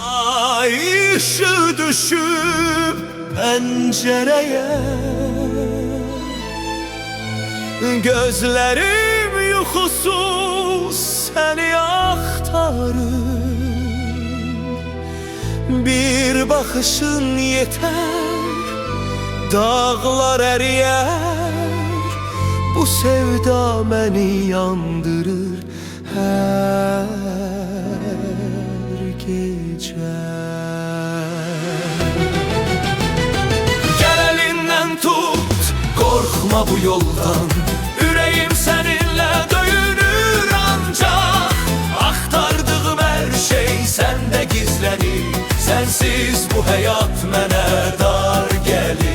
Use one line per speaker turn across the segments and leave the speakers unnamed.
Ay ışığı düşüp pencereye, gözlerim yuxusuz seni aktarır. Bir bakışın yeter, dağlar eriyer. Bu sevda beni yandırır her gece. Gel elinden tut, korkma bu yoldan. Yüreğim seninle döyünür ancak. Aktardığım her şey sende gizlenir. Sensiz bu hayat mənə dar gelir.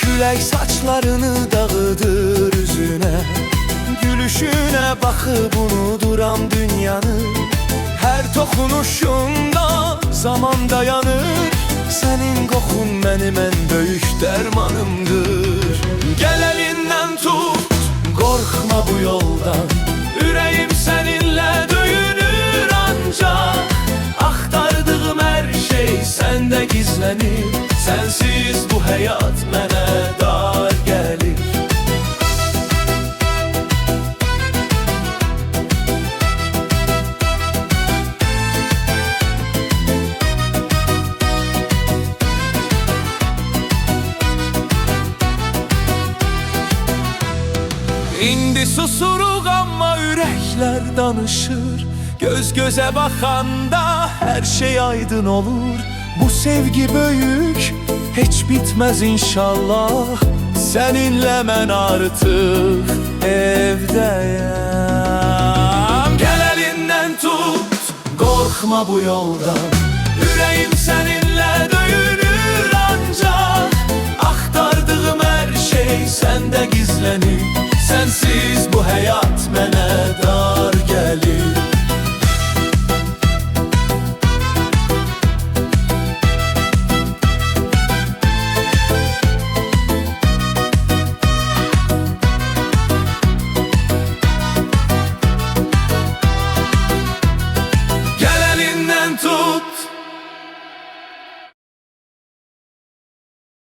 Külək saçlarını dağıdır üzüne, gülüşüne bakıp unuduram dünyanı. Her toxunuşunda zaman dayanır. Senin kokun benim en büyük dermanımdır. Gel elinden tut, korkma bu yoldan. Yüreğim seninle döyünür ancak. Aktardığım her şey sende gizlenir. Sensiz bu hayat mənə dar gelir. İndi susuruq amma ürəklər danışır. Göz göze bakanda her şey aydın olur. Bu sevgi büyük, hiç bitmez inşallah. Seninle ben artık evdeyim. Gel elinden tut, korkma bu yoldan. Yüreğim seninle döyünür ancak. Aktardığım her şey sende gizlenir. Sensiz bu hayat mənə dar gelir.